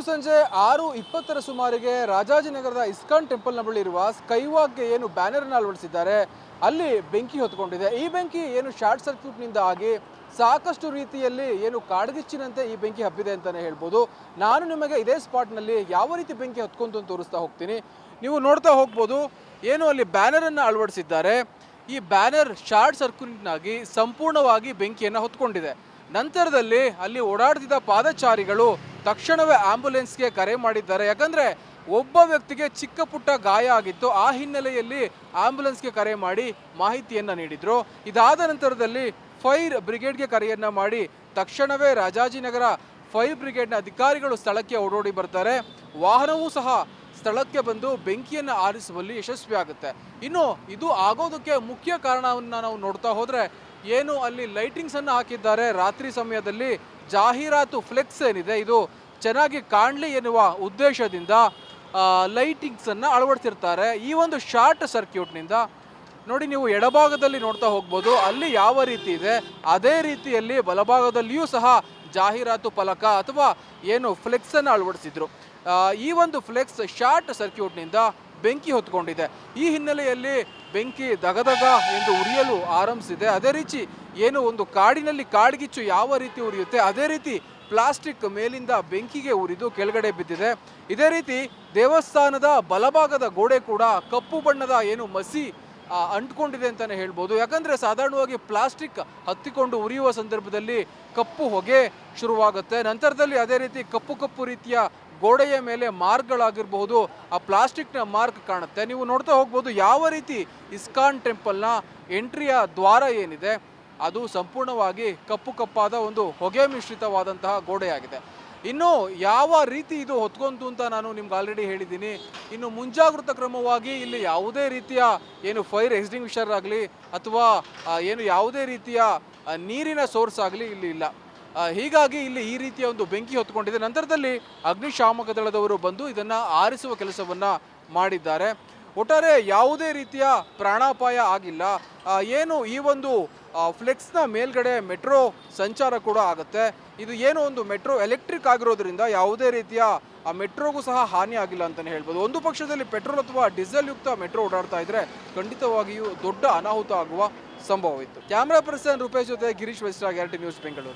ಸಂಜೆ 6:20 ಸುಮಾರಿಗೆ ರಾಜಾಜಿನಗರದ ಇಸ್ಕಾನ್ ಟೆಂಪಲ್ನ ಬಳಿ ಇರುವ ಸ್ಕೈವಾಕ್ಗೆ ಏನು ಬ್ಯಾನರ್ನ ಅಳವಡಿಸಿದ್ದಾರೆ ಅಲ್ಲಿ ಬೆಂಕಿ ಹೊತ್ಕೊಂಡಿದೆ. ಈ ಬೆಂಕಿ ಏನು ಶಾರ್ಟ್ ಸರ್ಕ್ಯೂಟ್ನಿಂದ ಆಗಿ ಸಾಕಷ್ಟು ರೀತಿಯಲ್ಲಿ ಏನು ಕಾಡ್ಗಿಚ್ಚಿನಂತೆ ಈ ಬೆಂಕಿ ಹಬ್ಬಿದೆ ಅಂತಲೇ ಹೇಳ್ಬೋದು. ನಾನು ನಿಮಗೆ ಇದೇ ಸ್ಪಾಟ್ನಲ್ಲಿ ಯಾವ ರೀತಿ ಬೆಂಕಿ ಹತ್ಕೊಂತು ಅಂತ ತೋರಿಸ್ತಾ ಹೋಗ್ತೀನಿ. ನೀವು ನೋಡ್ತಾ ಹೋಗ್ಬೋದು, ಏನು ಅಲ್ಲಿ ಬ್ಯಾನರನ್ನು ಅಳವಡಿಸಿದ್ದಾರೆ. ಈ ಬ್ಯಾನರ್ ಶಾರ್ಟ್ ಸರ್ಕ್ಯೂಟ್ನಾಗಿ ಸಂಪೂರ್ಣವಾಗಿ ಬೆಂಕಿಯನ್ನು ಹೊತ್ಕೊಂಡಿದೆ. ನಂತರದಲ್ಲಿ ಅಲ್ಲಿ ಓಡಾಡ್ತಿದ್ದ ಪಾದಚಾರಿಗಳು ತಕ್ಷಣವೇ ಆಂಬ್ಯುಲೆನ್ಸ್ಗೆ ಕರೆ ಮಾಡಿದ್ದಾರೆ. ಯಾಕಂದರೆ ಒಬ್ಬ ವ್ಯಕ್ತಿಗೆ ಚಿಕ್ಕ ಪುಟ್ಟ ಗಾಯ ಆಗಿತ್ತು. ಆ ಹಿನ್ನೆಲೆಯಲ್ಲಿ ಆಂಬ್ಯುಲೆನ್ಸ್ಗೆ ಕರೆ ಮಾಡಿ ಮಾಹಿತಿಯನ್ನು ನೀಡಿದರು. ಇದಾದ ನಂತರದಲ್ಲಿ ಫೈರ್ ಬ್ರಿಗೇಡ್ಗೆ ಕರೆಯನ್ನು ಮಾಡಿ ತಕ್ಷಣವೇ ರಾಜಾಜಿನಗರ ಫೈರ್ ಬ್ರಿಗೇಡ್ನ ಅಧಿಕಾರಿಗಳು ಸ್ಥಳಕ್ಕೆ ಓಡೋಡಿ ಬರ್ತಾರೆ. ವಾಹನವೂ ಸಹ ಸ್ಥಳಕ್ಕೆ ಬಂದು ಬೆಂಕಿಯನ್ನು ಆರಿಸುವಲ್ಲಿ ಯಶಸ್ವಿಯಾಗುತ್ತೆ. ಇನ್ನು ಇದು ಆಗೋದಕ್ಕೆ ಮುಖ್ಯ ಕಾರಣವನ್ನು ನಾವು ನೋಡ್ತಾ ಹೋದರೆ, ಏನು ಅಲ್ಲಿ ಲೈಟಿಂಗ್ಸನ್ನು ಹಾಕಿದ್ದಾರೆ ರಾತ್ರಿ ಸಮಯದಲ್ಲಿ, ಜಾಹೀರಾತು ಫ್ಲೆಕ್ಸ್ ಏನಿದೆ ಇದು ಚೆನ್ನಾಗಿ ಕಾಣಲಿ ಎನ್ನುವ ಉದ್ದೇಶದಿಂದ ಲೈಟಿಂಗ್ಸನ್ನು ಅಳವಡಿಸಿರ್ತಾರೆ. ಈ ಒಂದು ಶಾರ್ಟ್ ಸರ್ಕ್ಯೂಟ್ನಿಂದ ನೋಡಿ, ನೀವು ಎಡಭಾಗದಲ್ಲಿ ನೋಡ್ತಾ ಹೋಗ್ಬೋದು, ಅಲ್ಲಿ ಯಾವ ರೀತಿ ಇದೆ ಅದೇ ರೀತಿಯಲ್ಲಿ ಬಲಭಾಗದಲ್ಲಿಯೂ ಸಹ ಜಾಹೀರಾತು ಫಲಕ ಅಥವಾ ಏನು ಫ್ಲೆಕ್ಸನ್ನು ಅಳವಡಿಸಿದ್ರು. ಈ ಒಂದು ಫ್ಲೆಕ್ಸ್ ಶಾರ್ಟ್ ಸರ್ಕ್ಯೂಟ್ನಿಂದ ಬೆಂಕಿ ಹೊತ್ಕೊಂಡಿದೆ. ಈ ಹಿನ್ನೆಲೆಯಲ್ಲಿ ಬೆಂಕಿ ದಗದಗ ಎಂದು ಉರಿಯಲು ಆರಂಭಿಸಿದೆ. ಅದೇ ರೀತಿ ಏನು ಒಂದು ಕಾಡಿನಲ್ಲಿ ಕಾಡ್ಗಿಚ್ಚು ಯಾವ ರೀತಿ ಉರಿಯುತ್ತೆ ಅದೇ ರೀತಿ ಪ್ಲಾಸ್ಟಿಕ್ ಮೇಲಿಂದ ಬೆಂಕಿಗೆ ಉರಿದು ಕೆಳಗಡೆ ಬಿದ್ದಿದೆ. ಇದೇ ರೀತಿ ದೇವಸ್ಥಾನದ ಬಲಭಾಗದ ಗೋಡೆ ಕೂಡ ಕಪ್ಪು ಬಣ್ಣದ ಏನು ಮಸಿ ಅಂಟ್ಕೊಂಡಿದೆ ಅಂತಲೇ ಹೇಳ್ಬೋದು. ಯಾಕಂದರೆ ಸಾಧಾರಣವಾಗಿ ಪ್ಲಾಸ್ಟಿಕ್ ಹತ್ತಿಕೊಂಡು ಉರಿಯುವ ಸಂದರ್ಭದಲ್ಲಿ ಕಪ್ಪು ಹೊಗೆ ಶುರುವಾಗುತ್ತೆ. ನಂತರದಲ್ಲಿ ಅದೇ ರೀತಿ ಕಪ್ಪು ಕಪ್ಪು ರೀತಿಯ ಗೋಡೆಯ ಮೇಲೆ ಮಾರ್ಕ್ಗಳಾಗಿರಬಹುದು, ಆ ಪ್ಲಾಸ್ಟಿಕ್ನ ಮಾರ್ಕ್ ಕಾಣುತ್ತೆ. ನೀವು ನೋಡ್ತಾ ಹೋಗ್ಬೋದು ಯಾವ ರೀತಿ ಇಸ್ಕಾನ್ ಟೆಂಪಲ್ನ ಎಂಟ್ರಿಯ ದ್ವಾರ ಏನಿದೆ ಅದು ಸಂಪೂರ್ಣವಾಗಿ ಕಪ್ಪು ಕಪ್ಪಾದ ಒಂದು ಹೊಗೆ ಮಿಶ್ರಿತವಾದಂತಹ ಗೋಡೆಯಾಗಿದೆ. ಇನ್ನು ಯಾವ ರೀತಿ ಇದು ಹೊತ್ಕೊಂತು ಅಂತ ನಾನು ನಿಮ್ಗೆ ಆಲ್ರೆಡಿ ಹೇಳಿದ್ದೀನಿ. ಇನ್ನು ಮುಂಜಾಗೃತಾ ಕ್ರಮವಾಗಿ ಇಲ್ಲಿ ಯಾವುದೇ ರೀತಿಯ ಏನು ಫೈರ್ ಎಕ್ಸ್ಟಿಂಗ್ವಿಷರ್ ಆಗಲಿ ಅಥವಾ ಏನು ಯಾವುದೇ ರೀತಿಯ ನೀರಿನ ಸೋರ್ಸ್ ಆಗಲಿ ಇಲ್ಲಿ ಇಲ್ಲ. ಹೀಗಾಗಿ ಇಲ್ಲಿ ಈ ರೀತಿಯ ಒಂದು ಬೆಂಕಿ ಹೊತ್ಕೊಂಡಿದೆ. ನಂತರದಲ್ಲಿ ಅಗ್ನಿಶಾಮಕ ದಳದವರು ಬಂದು ಇದನ್ನು ಆರಿಸುವ ಕೆಲಸವನ್ನು ಮಾಡಿದ್ದಾರೆ. ಒಟ್ಟಾರೆ ಯಾವುದೇ ರೀತಿಯ ಪ್ರಾಣಾಪಾಯ ಆಗಿಲ್ಲ. ಏನು ಈ ಒಂದು ಫ್ಲೆಕ್ಸ್ನ ಮೇಲ್ಗಡೆ ಮೆಟ್ರೋ ಸಂಚಾರ ಕೂಡ ಆಗುತ್ತೆ. ಇದು ಏನು ಒಂದು ಮೆಟ್ರೋ ಎಲೆಕ್ಟ್ರಿಕ್ ಆಗಿರೋದ್ರಿಂದ ಯಾವುದೇ ರೀತಿಯ ಆ ಮೆಟ್ರೋಗೂ ಸಹ ಹಾನಿ ಆಗಿಲ್ಲ ಅಂತಲೇ ಹೇಳ್ಬೋದು. ಒಂದು ಪಕ್ಷದಲ್ಲಿ ಪೆಟ್ರೋಲ್ ಅಥವಾ ಡೀಸೆಲ್ ಯುಕ್ತ ಮೆಟ್ರೋ ಓಡಾಡ್ತಾ ಇದ್ರೆ ಖಂಡಿತವಾಗಿಯೂ ದೊಡ್ಡ ಅನಾಹುತ ಆಗುವ ಸಂಭವವಿತ್ತು. ಕ್ಯಾಮ್ರಾ ಪರ್ಸನ್ ರೂಪೇಶ್ ಜೊತೆ ಗಿರೀಶ್ ವೆಸ್ಟ್ರಾ, ಗ್ಯಾರಂಟಿ ನ್ಯೂಸ್, ಬೆಂಗಳೂರು.